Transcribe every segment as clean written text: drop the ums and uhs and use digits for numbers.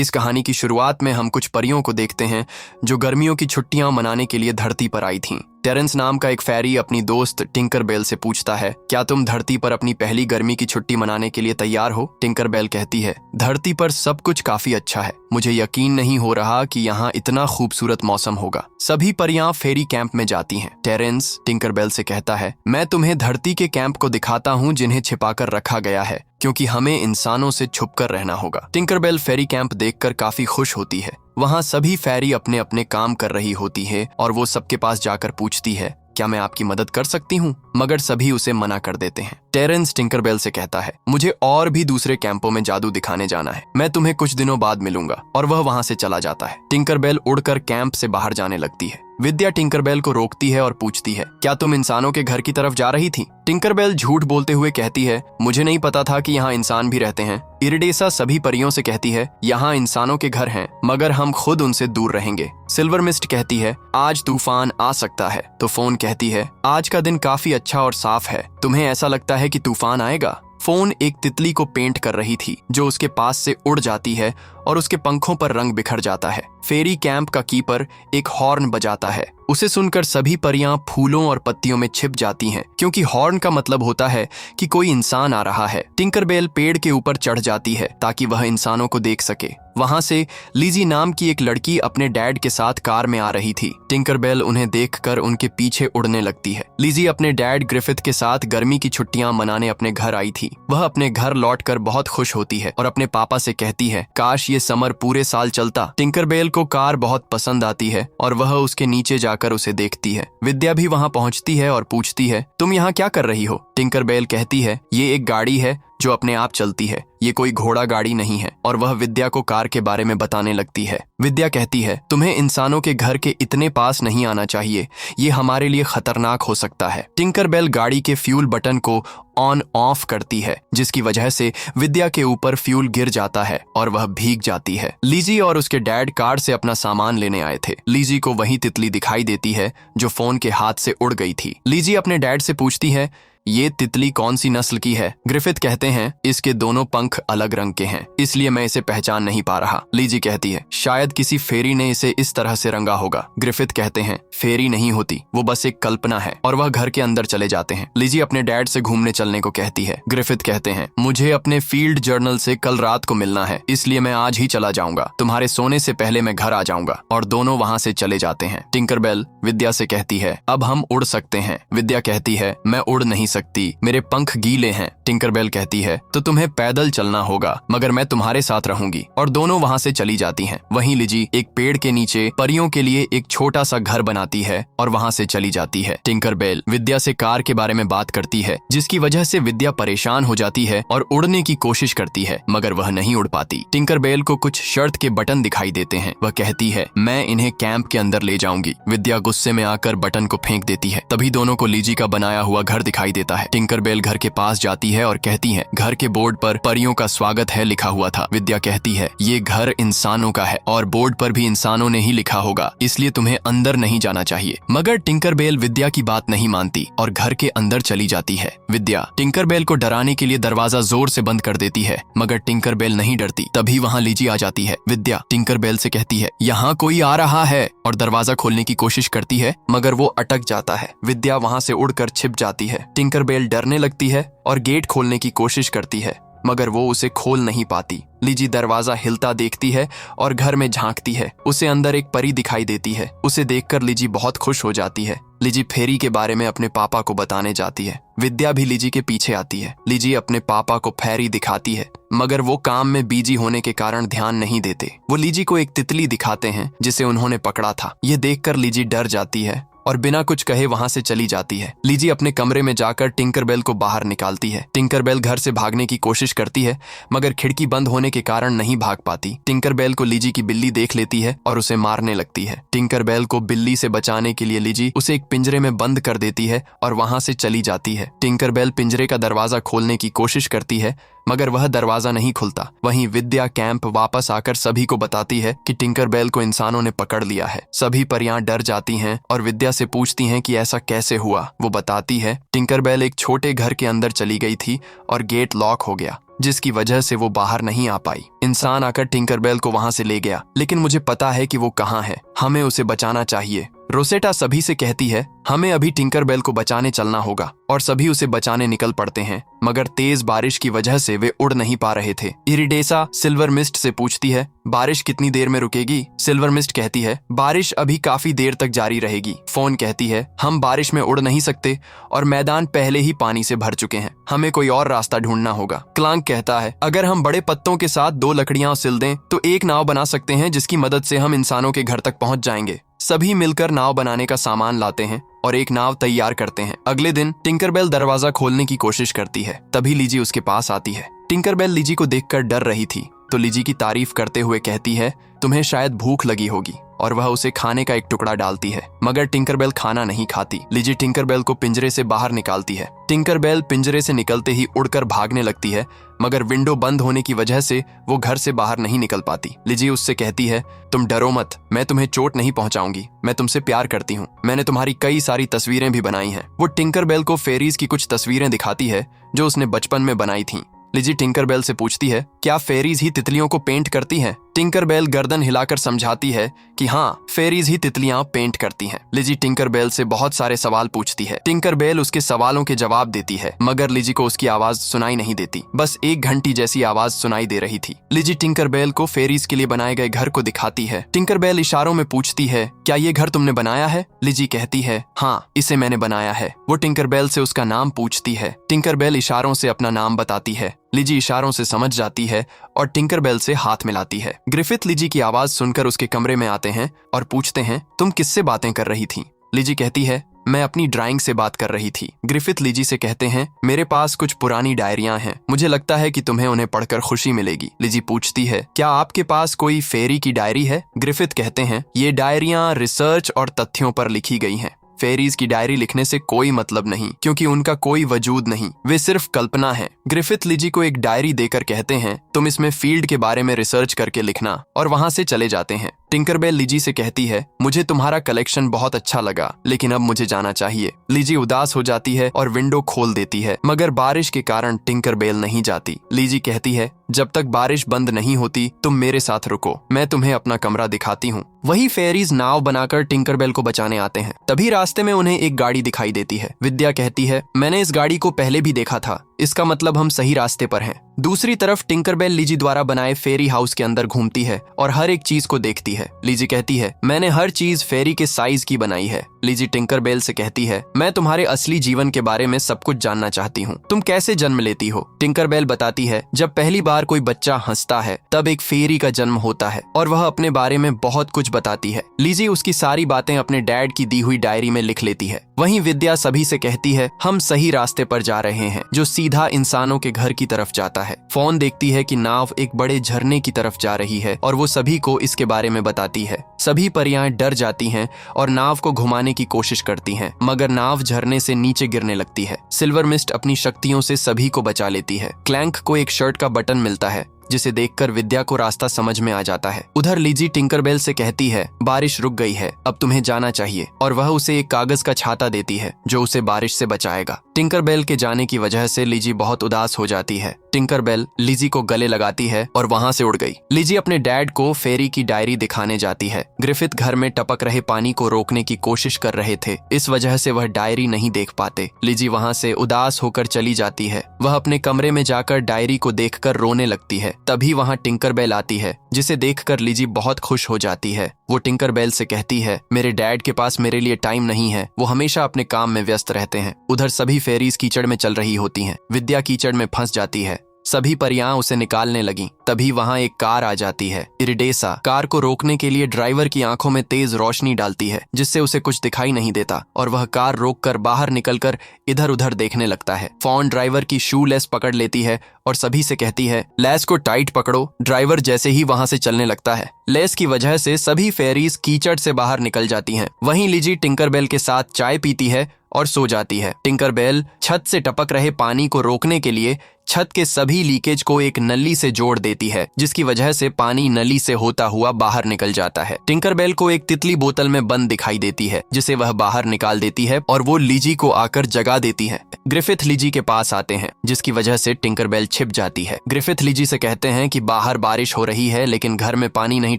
इस कहानी की शुरुआत में हम कुछ परियों को देखते हैं जो गर्मियों की छुट्टियां मनाने के लिए धरती पर आई थीं। टेरेंस नाम का एक फेरी अपनी दोस्त टिंकरबेल से पूछता है, क्या तुम धरती पर अपनी पहली गर्मी की छुट्टी मनाने के लिए तैयार हो? टिंकरबेल कहती है, धरती पर सब कुछ काफी अच्छा है। मुझे यकीन नहीं हो रहा कि यहाँ इतना खूबसूरत मौसम होगा। सभी परियां फेरी कैंप में जाती हैं। टेरेंस टिंकरबेल से कहता है, मैं तुम्हें धरती के कैंप को दिखाता हूँ जिन्हें छिपाकर रखा गया है, क्योंकि हमें इंसानों से छुपकर रहना होगा। टिंकरबेल फेरी कैंप देखकर काफी खुश होती है। वहाँ सभी फेरी अपने अपने काम कर रही होती है और वो सबके पास जाकर पूछती है, क्या मैं आपकी मदद कर सकती हूँ? मगर सभी उसे मना कर देते हैं। टेरेंस टिंकरबेल से कहता है, मुझे और भी दूसरे कैंपों में जादू दिखाने जाना है। मैं तुम्हें कुछ दिनों बाद मिलूंगा। और वह वहाँ से चला जाता है। टिंकरबेल उड़कर कैंप से बाहर जाने लगती है। विद्या टिंकरबेल को रोकती है और पूछती है, क्या तुम इंसानों के घर की तरफ जा रही थी? टिंकरबेल झूठ बोलते हुए कहती है, मुझे नहीं पता था कि यहाँ इंसान भी रहते हैं। इरिडेसा सभी परियों से कहती है, यहाँ इंसानों के घर हैं, मगर हम खुद उनसे दूर रहेंगे। सिल्वर मिस्ट कहती है, आज तूफान आ सकता है। तो फोन कहती है, आज का दिन काफी अच्छा और साफ है। तुम्हें ऐसा लगता है कि तूफान आएगा? फोन एक तितली को पेंट कर रही थी जो उसके पास से उड़ जाती है और उसके पंखों पर रंग बिखर जाता है। फेरी कैंप का कीपर एक हॉर्न बजाता है। उसे सुनकर सभी परियां फूलों और पत्तियों में छिप जाती हैं, क्योंकि हॉर्न का मतलब होता है कि कोई इंसान आ रहा है। टिंकरबेल पेड़ के ऊपर चढ़ जाती है ताकि वह इंसानों को देख सके। वहां से लिजी नाम की एक लड़की अपने डैड के साथ कार में आ रही थी। टिंकरबेल उन्हें देखकर उनके पीछे उड़ने लगती है। लिजी अपने डैड ग्रिफिथ के साथ गर्मी की छुट्टियां मनाने अपने घर आई थी। वह अपने घर लौटकर बहुत खुश होती है और अपने पापा से कहती है, काश ये समर पूरे साल चलता। टिंकरबेल को कार बहुत पसंद आती है और वह उसके नीचे जाकर उसे देखती है। विद्या भी वहां पहुंचती है और पूछती है, तुम यहाँ क्या कर रही हो? टिंकरबेल कहती है, ये एक गाड़ी है जो अपने आप चलती है। ये कोई घोड़ा गाड़ी नहीं है। और वह विद्या को कार के बारे में बताने लगती है। विद्या कहती है, तुम्हें इंसानों के घर के इतने पास नहीं आना चाहिए। ये हमारे लिए खतरनाक हो सकता है। टिंकरबेल गाड़ी के फ्यूल बटन को ऑन ऑफ करती है, जिसकी वजह से विद्या के ऊपर फ्यूल गिर जाता है और वह भीग जाती है। लीजी और उसके डैड कार से अपना सामान लेने आए थे। लीजी को वही तितली दिखाई देती है जो फोन के हाथ से उड़ गई थी। लीजी अपने डैड से पूछती है, ये तितली कौन सी नस्ल की है? ग्रिफिथ कहते हैं, इसके दोनों पंख अलग रंग के हैं, इसलिए मैं इसे पहचान नहीं पा रहा। लीजी कहती है, शायद किसी फेरी ने इसे इस तरह से रंगा होगा। ग्रिफिथ कहते हैं, फेरी नहीं होती, वो बस एक कल्पना है। और वह घर के अंदर चले जाते हैं। लीजी अपने डैड से घूमने चलने को कहती है। ग्रिफिथ कहते हैं, मुझे अपने फील्ड जर्नल से कल रात को मिलना है, इसलिए मैं आज ही चला जाऊंगा। तुम्हारे सोने से पहले मैं घर आ जाऊंगा। और दोनों वहाँ से चले जाते हैं। टिंकरबेल विद्या से कहती है, अब हम उड़ सकते हैं। विद्या कहती है, मैं उड़ नहीं सकती, मेरे पंख गीले हैं। टिंकरबेल कहती है, तो तुम्हें पैदल चलना होगा, मगर मैं तुम्हारे साथ रहूंगी। और दोनों वहाँ से चली जाती हैं। वहीं लिजी एक पेड़ के नीचे परियों के लिए एक छोटा सा घर बनाती है और वहाँ से चली जाती है। टिंकरबेल विद्या से कार के बारे में बात करती है, जिसकी वजह से विद्या परेशान हो जाती है और उड़ने की कोशिश करती है, मगर वह नहीं उड़ पाती। टिंकरबेल को कुछ शर्त के बटन दिखाई देते हैं। वह कहती है, मैं इन्हें कैंप के अंदर ले जाऊंगी। विद्या गुस्से में आकर बटन को फेंक देती है। तभी दोनों को लिजी का बनाया हुआ घर दिखाई देता है। टिंकरबेल घर के पास जाती है और कहती है, घर के बोर्ड पर परियों का स्वागत है लिखा हुआ था। विद्या कहती है, ये घर इंसानों का है और बोर्ड पर भी इंसानों ने ही लिखा होगा, इसलिए तुम्हें अंदर नहीं जाना चाहिए। मगर टिंकरबेल विद्या की बात नहीं मानती और घर के अंदर चली जाती है। विद्या टिंकरबेल को डराने के लिए दरवाजा जोर से बंद कर देती है, मगर टिंकरबेल नहीं डरती। तभी वहाँ लिजी आ जाती है। विद्या टिंकरबेल से कहती है, यहाँ कोई आ रहा है, और दरवाजा खोलने की कोशिश करती है, मगर वो अटक जाता है। विद्या वहाँ से उड़कर छिप जाती है। टिंकरबेल डरने लगती है और गेट खोलने की कोशिश करती है, मगर वो उसे खोल नहीं पाती। लिजी दरवाजा हिलता देखती है और घर में झांकती है। उसे अंदर एक परी दिखाई देती है। उसे देखकर लिजी बहुत खुश हो जाती है। लिजी फेरी के बारे में अपने पापा को बताने जाती है। विद्या भी लिजी के पीछे आती है। लिजी अपने पापा को फेरी दिखाती है, मगर वो काम में बिजी होने के कारण ध्यान नहीं देते। वो लिजी को एक तितली दिखाते हैं जिसे उन्होंने पकड़ा था। ये देखकर लिजी डर जाती है और बिना कुछ कहे वहां से चली जाती है। लिजी अपने कमरे में जाकर टिंकरबेल को बाहर निकालती है। टिंकरबेल घर से भागने की कोशिश करती है, मगर खिड़की बंद होने के कारण नहीं भाग पाती। टिंकरबेल को लिजी की बिल्ली देख लेती है और उसे मारने लगती है। टिंकरबेल को बिल्ली से बचाने के लिए लिजी उसे एक पिंजरे में बंद कर देती है और वहां से चली जाती है। टिंकरबेल पिंजरे का दरवाजा खोलने की कोशिश करती है, मगर वह दरवाजा नहीं खुलता। वहीं विद्या कैंप वापस आकर सभी को बताती है कि टिंकरबेल को इंसानों ने पकड़ लिया है। सभी परियां डर जाती हैं और विद्या से पूछती हैं कि ऐसा कैसे हुआ। वो बताती है, टिंकरबेल एक छोटे घर के अंदर चली गई थी और गेट लॉक हो गया। जिसकी वजह से वो बाहर नहीं आ पाई। इंसान आकर टिंकरबेल को वहां से ले गया, लेकिन मुझे पता है कि वो कहाँ है। हमें उसे बचाना चाहिए। रोसेटा सभी से कहती है, हमें अभी टिंकरबेल को बचाने चलना होगा, और सभी उसे बचाने निकल पड़ते हैं, मगर तेज बारिश की वजह से वे उड़ नहीं पा रहे थे। इरिडेसा सिल्वर मिस्ट से पूछती है, बारिश कितनी देर में रुकेगी? सिल्वर मिस्ट कहती है, बारिश अभी काफी देर तक जारी रहेगी। फोन कहती है, हम बारिश में उड़ नहीं सकते और मैदान पहले ही पानी से भर चुके हैं, हमें कोई और रास्ता ढूंढना होगा। क्लांक कहता है, अगर हम बड़े पत्तों के साथ 2 लकड़ियां सिल दें तो एक नाव बना सकते हैं, जिसकी मदद से हम इंसानों के घर तक पहुंच जाएंगे। सभी मिलकर नाव बनाने का सामान लाते हैं और एक नाव तैयार करते हैं। अगले दिन टिंकरबेल दरवाजा खोलने की कोशिश करती है, तभी लिजी उसके पास आती है। टिंकरबेल लिजी को देखकर डर रही थी, तो लिजी की तारीफ करते हुए कहती है, तुम्हें शायद भूख लगी होगी, और वह उसे खाने का एक टुकड़ा डालती है, मगर टिंकरबेल खाना नहीं खाती। लिजी टिंकरबेल को पिंजरे से बाहर निकालती है। टिंकरबेल पिंजरे से निकलते ही उड़कर भागने लगती है, मगर विंडो बंद होने की वजह से वो घर से बाहर नहीं निकल पाती। लिजी उससे कहती है, तुम डरो मत, मैं तुम्हें चोट नहीं पहुंचाऊंगी, मैं तुमसे प्यार करती हूँ, मैंने तुम्हारी कई सारी तस्वीरें भी बनाई हैं। वो टिंकरबेल को फेरीज की कुछ तस्वीरें दिखाती है जो उसने बचपन में बनाई थीं। लिजी टिंकरबेल से पूछती है, क्या फेरीज ही तितलियों को पेंट करती हैं? टिंकरबेल गर्दन हिलाकर समझाती है कि हाँ, फेरीज ही तितलियां पेंट करती हैं। लिजी टिंकरबेल से बहुत सारे सवाल पूछती है। टिंकरबेल उसके सवालों के जवाब देती है, मगर लिजी को उसकी आवाज सुनाई नहीं देती, बस एक घंटी जैसी आवाज सुनाई दे रही थी। लिजी टिंकरबेल को फेरीज के लिए बनाए गए घर को दिखाती है। टिंकरबेल इशारों में पूछती है, क्या ये घर तुमने बनाया है? लिजी कहती है, हाँ, इसे मैंने बनाया है। वो टिंकरबेल से उसका नाम पूछती है। टिंकरबेल इशारों से अपना नाम बताती है। लिजी इशारों से समझ जाती है और टिंकरबेल से हाथ मिलाती है। ग्रिफिथ लिजी की आवाज सुनकर उसके कमरे में आते हैं और पूछते हैं, तुम किससे बातें कर रही थी? लिजी कहती है, मैं अपनी ड्राइंग से बात कर रही थी। ग्रिफिथ लिजी से कहते हैं, मेरे पास कुछ पुरानी डायरियां हैं, मुझे लगता है कि तुम्हें उन्हें पढ़कर खुशी मिलेगी। लिजी पूछती है, क्या आपके पास कोई फेरी की डायरी है? ग्रिफिथ कहते हैं, ये डायरियां रिसर्च और तथ्यों पर लिखी गई हैं। फेरीज की डायरी लिखने से कोई मतलब नहीं, क्योंकि उनका कोई वजूद नहीं, वे सिर्फ कल्पना है। ग्रिफिथ लिजी को एक डायरी देकर कहते हैं, तुम इसमें फील्ड के बारे में रिसर्च करके लिखना, और वहां से चले जाते हैं। टिंकरबेल लिजी से कहती है, मुझे तुम्हारा कलेक्शन बहुत अच्छा लगा, लेकिन अब मुझे जाना चाहिए। लिजी उदास हो जाती है और विंडो खोल देती है, मगर बारिश के कारण टिंकरबेल नहीं जाती। लिजी कहती है, जब तक बारिश बंद नहीं होती तुम मेरे साथ रुको, मैं तुम्हें अपना कमरा दिखाती हूँ। वही फेरीज नाव बनाकर टिंकरबेल को बचाने आते हैं। तभी रास्ते में उन्हें एक गाड़ी दिखाई देती है। विद्या कहती है, मैंने इस गाड़ी को पहले भी देखा था, इसका मतलब हम सही रास्ते पर हैं। दूसरी तरफ टिंकरबेल लिजी द्वारा बनाए फेरी हाउस के अंदर घूमती है और हर एक चीज को देखती है। लिजी कहती है, मैंने हर चीज फेरी के साइज की बनाई है। लिजी टिंकरबेल से कहती है, मैं तुम्हारे असली जीवन के बारे में सब कुछ जानना चाहती हूँ, तुम कैसे जन्म लेती हो? टिंकरबेल बताती है, जब पहली बार कोई बच्चा हंसता है तब एक फेरी का जन्म होता है, और वह अपने बारे में बहुत कुछ बताती है। लिजी उसकी सारी बातें अपने डैड की दी हुई डायरी में लिख लेती है। वहीं विद्या सभी से कहती है, हम सही रास्ते पर जा रहे हैं, जो सीधा इंसानों के घर की तरफ जाता है। फोन देखती है कि नाव एक बड़े झरने की तरफ जा रही है और वो सभी को इसके बारे में बताती है। सभी परियां डर जाती हैं और नाव को घुमाने की कोशिश करती हैं, मगर नाव झरने से नीचे गिरने लगती है। सिल्वर मिस्ट अपनी शक्तियों से सभी को बचा लेती है। क्लैंक को एक शर्ट का बटन मिलता है, जिसे देखकर विद्या को रास्ता समझ में आ जाता है। उधर लिजी टिंकरबेल से कहती है, बारिश रुक गई है, अब तुम्हें जाना चाहिए, और वह उसे एक कागज का छाता देती है जो उसे बारिश से बचाएगा। टिंकरबेल के जाने की वजह से लिजी बहुत उदास हो जाती है। टिंकरबेल लिजी को गले लगाती है और वहां से उड़ गई। लिजी अपने डैड को फेरी की डायरी दिखाने जाती है। ग्रिफिथ घर में टपक रहे पानी को रोकने की कोशिश कर रहे थे, इस वजह से वह डायरी नहीं देख पाते। लिजी वहां से उदास होकर चली जाती है। वह अपने कमरे में जाकर डायरी को देखकर रोने लगती है। तभी वहां टिंकरबेल आती है, जिसे देखकर लिजी बहुत खुश हो जाती है। वो टिंकरबेल से कहती है, मेरे डैड के पास मेरे लिए टाइम नहीं है, वो हमेशा अपने काम में व्यस्त रहते हैं। उधर सभी फेरीज कीचड़ में चल रही होती हैं। विद्या कीचड़ में फंस जाती है। सभी परियां उसे निकालने लगीं। तभी वहां एक कार आ जाती है। इरिडेसा कार को रोकने के लिए ड्राइवर की आंखों में तेज रोशनी डालती है, जिससे उसे कुछ दिखाई नहीं देता, और वह कार रोककर बाहर निकलकर इधर उधर देखने लगता है। फॉन ड्राइवर की शू लेस पकड़ लेती है और सभी से कहती है, लेस को टाइट पकड़ो। ड्राइवर जैसे ही वहां से चलने लगता है, लेस की वजह से सभी फेरीज कीचड़ से बाहर निकल जाती हैं। वहीं लिजी टिंकरबेल के साथ चाय पीती है और सो जाती है। टिंकरबेल छत से टपक रहे पानी को रोकने के लिए छत के सभी लीकेज को एक नली से जोड़ देती है, जिसकी वजह से पानी नली से होता हुआ बाहर निकल जाता है। टिंकरबेल को एक तितली बोतल में बंद दिखाई देती है, जिसे वह बाहर निकाल देती है और वो लिजी को आकर जगा देती है। ग्रिफिथ लिजी के पास आते हैं, जिसकी वजह से टिंकरबेल छिप जाती है। ग्रिफिथ लिजी से कहते हैं कि बाहर बारिश हो रही है लेकिन घर में पानी नहीं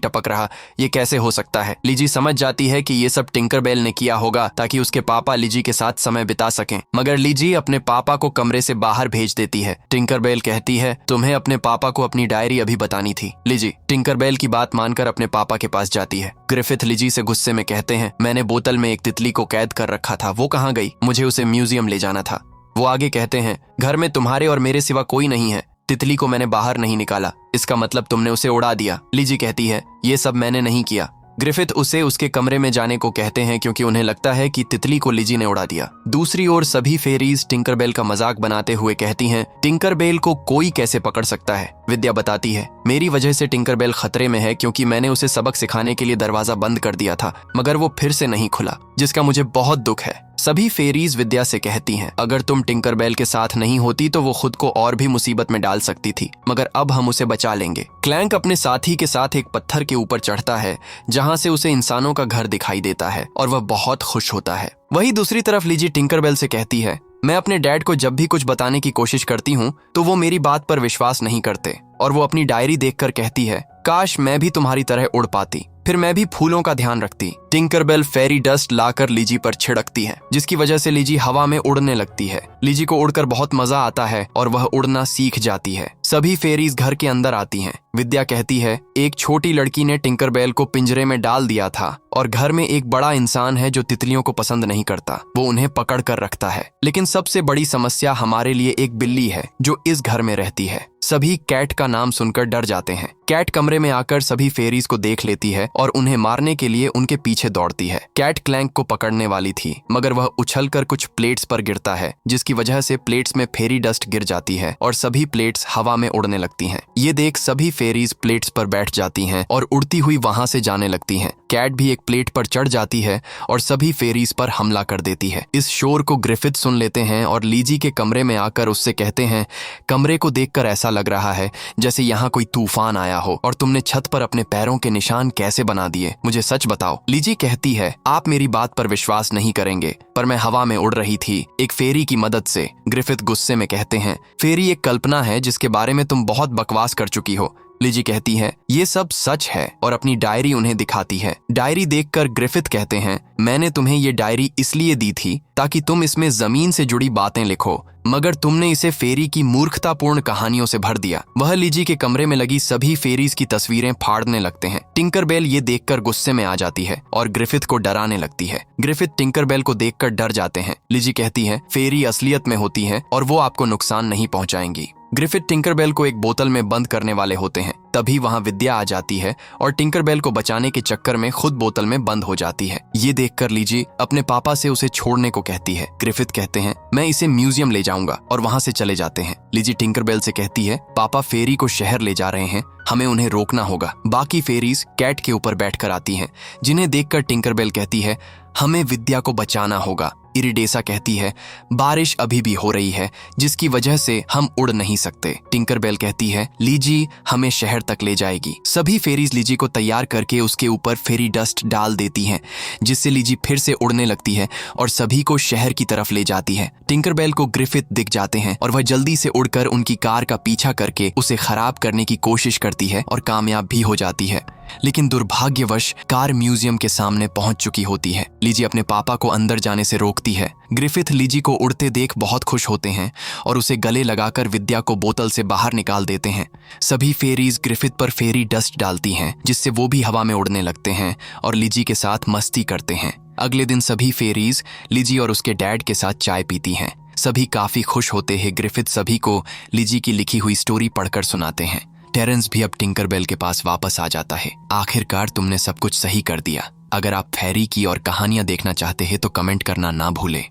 टपक रहा, ये कैसे हो सकता है। लिजी समझ जाती है कि ये सब टिंकरबेल ने किया होगा ताकि उसके पापा लिजी के साथ समय बिता सकें, मगर लिजी अपने पापा को कमरे से बाहर भेज देती है। टिंकरबेल कहती है, तुम्हें अपने पापा को अपनी डायरी अभी बतानी थी। लिजी टिंकरबेल की बात मानकर अपने पापा के पास जाती है। ग्रिफिथ लिजी से गुस्से में कहते हैं, मैंने बोतल में एक तितली को कैद कर रखा था, वो कहाँ गई? मुझे उसे म्यूजियम ले जाना था। वो आगे कहते हैं, घर में तुम्हारे और मेरे सिवा कोई नहीं है, तितली को मैंने बाहर नहीं निकाला, इसका मतलब तुमने उसे उड़ा दिया। लिजी कहती है, ये सब मैंने नहीं किया। ग्रिफिथ उसे उसके कमरे में जाने को कहते हैं क्योंकि उन्हें लगता है कि तितली को लिजी ने उड़ा दिया। दूसरी ओर सभी फेरीज टिंकरबेल का मजाक बनाते हुए कहती हैं, टिंकरबेल को कोई कैसे पकड़ सकता है? विद्या बताती है, मेरी वजह से टिंकरबेल खतरे में है क्योंकि मैंने उसे सबक सिखाने के लिए दरवाजा बंद कर दिया था, मगर वो फिर से नहीं खुला, जिसका मुझे बहुत दुख है। सभी फेरीज विद्या से कहती हैं, अगर तुम टिंकरबेल के साथ नहीं होती तो वो खुद को और भी मुसीबत में डाल सकती थी, मगर अब हम उसे बचा लेंगे। क्लैंक अपने साथी के साथ एक पत्थर के ऊपर चढ़ता है जहां से उसे इंसानों का घर दिखाई देता है और वह बहुत खुश होता है। वहीं दूसरी तरफ लिजी टिंकरबेल से कहती है, मैं अपने डैड को जब भी कुछ बताने की कोशिश करती हूँ तो वो मेरी बात पर विश्वास नहीं करते और वो अपनी डायरी देखकर कहती है, काश मैं भी तुम्हारी तरह उड़ पाती, फिर मैं भी फूलों का ध्यान रखती। टिंकरबेल फेरी डस्ट लाकर लिजी पर छिड़कती है, जिसकी वजह से लिजी हवा में उड़ने लगती है। लिजी को उड़कर बहुत मजा आता है और वह उड़ना सीख जाती है। सभी फेरीज घर के अंदर आती हैं। विद्या कहती है, एक छोटी लड़की ने टिंकरबेल को पिंजरे में डाल दिया था और घर में एक बड़ा इंसान है जो तितलियों को पसंद नहीं करता, वो उन्हें पकड़ कर रखता है। लेकिन सबसे बड़ी समस्या हमारे लिए एक बिल्ली है जो इस घर में रहती है। सभी कैट का नाम सुनकर डर जाते हैं। कैट कमरे में आकर सभी फेरीज को देख लेती है और उन्हें मारने के लिए उनके पीछे दौड़ती है। कैट क्लैंक को पकड़ने वाली थी, मगर वह उछलकर कुछ प्लेट्स पर गिरता है, जिसकी वजह से प्लेट्स में फेरी डस्ट गिर जाती है और सभी प्लेट्स हवा में उड़ने लगती हैं। ये देख सभी फेरीज प्लेट्स पर बैठ जाती हैं और उड़ती हुई वहां से जाने लगती हैं। कैट भी एक प्लेट पर चढ़ जाती है और सभी फेरीज पर हमला कर देती है। इस शोर को ग्रिफिथ सुन लेते हैं और लिजी के कमरे में आकर उससे कहते हैं, कमरे को देखकर ऐसा लग रहा है जैसे यहाँ कोई तूफान आया हो और तुमने छत पर अपने पैरों के निशान कैसे बना दिए, मुझे सच बताओ। लिजी कहती है, आप मेरी बात पर विश्वास नहीं करेंगे, पर मैं हवा में उड़ रही थी एक फेरी की मदद से। ग्रिफिथ गुस्से में कहते हैं, फेरी एक कल्पना है जिसके बारे में तुम बहुत बकवास कर चुकी हो। लिजी कहती है, ये सब सच है और अपनी डायरी उन्हें दिखाती है। डायरी देखकर ग्रिफिथ कहते हैं, मैंने तुम्हें ये डायरी इसलिए दी थी ताकि तुम इसमें जमीन से जुड़ी बातें लिखो, मगर तुमने इसे फेरी की मूर्खतापूर्ण कहानियों से भर दिया। वह लिजी के कमरे में लगी सभी फेरीज की तस्वीरें फाड़ने लगते हैं। टिंकरबेल ये देखकर गुस्से में आ जाती है और ग्रिफिथ को डराने लगती है। ग्रिफिथ टिंकरबेल को देखकर डर जाते हैं। लिजी कहती है, फेरी असलियत में होती है और वो आपको नुकसान नहीं पहुंचाएंगी। ग्रिफिथ टिंकरबेल को एक बोतल में बंद करने वाले होते हैं, तभी वहां विद्या आ जाती है और टिंकरबेल को बचाने के चक्कर में खुद बोतल में बंद हो जाती है। ये देखकर लिजी अपने पापा से उसे छोड़ने को कहती है। ग्रिफिथ कहते हैं, मैं इसे म्यूजियम ले जाऊंगा, और वहां से चले जाते हैं। लिजी टिंकरबेल से कहती है, पापा फेरी को शहर ले जा रहे हैं, हमें उन्हें रोकना होगा। बाकी फेरीज कैट के ऊपर बैठकर आती हैं, जिन्हें देखकर टिंकरबेल कहती है, हमें विद्या को बचाना होगा। इरिडेसा कहती है, बारिश अभी भी हो रही है जिसकी वजह से हम उड़ नहीं सकते। टिंकरबेल कहती है, लीजी हमें शहर तक ले जाएगी। सभी फेरीज लीजी को तैयार करके उसके ऊपर फेरी डस्ट डाल देती हैं, जिससे लीजी फिर से उड़ने लगती है और सभी को शहर की तरफ ले जाती है। टिंकरबेल को ग्रिफिथ दिख जाते हैं और वह जल्दी से उड़कर उनकी कार का पीछा करके उसे खराब करने की कोशिश करती है और कामयाब भी हो जाती है, लेकिन दुर्भाग्यवश कार म्यूजियम के सामने पहुंच चुकी होती है। लीजी अपने पापा को अंदर जाने से रोकती है। ग्रिफिथ लीजी को उड़ते देख बहुत खुश होते हैं और उसे गले लगाकर विद्या को बोतल से बाहर निकाल देते हैं। सभी फेरीज ग्रिफिथ पर फेरी डस्ट डालती हैं, जिससे वो भी हवा में उड़ने लगते हैं और लीजी के साथ मस्ती करते हैं। अगले दिन सभी फेरीज लीजी और उसके डैड के साथ चाय पीती हैं। सभी काफी खुश होते हैं। ग्रिफिथ सभी को लीजी की लिखी हुई स्टोरी पढ़कर सुनाते हैं। टेरेंस भी अब टिंकरबेल के पास वापस आ जाता है। आखिरकार तुमने सब कुछ सही कर दिया। अगर आप फेरी की और कहानियां देखना चाहते हैं तो कमेंट करना ना भूलें।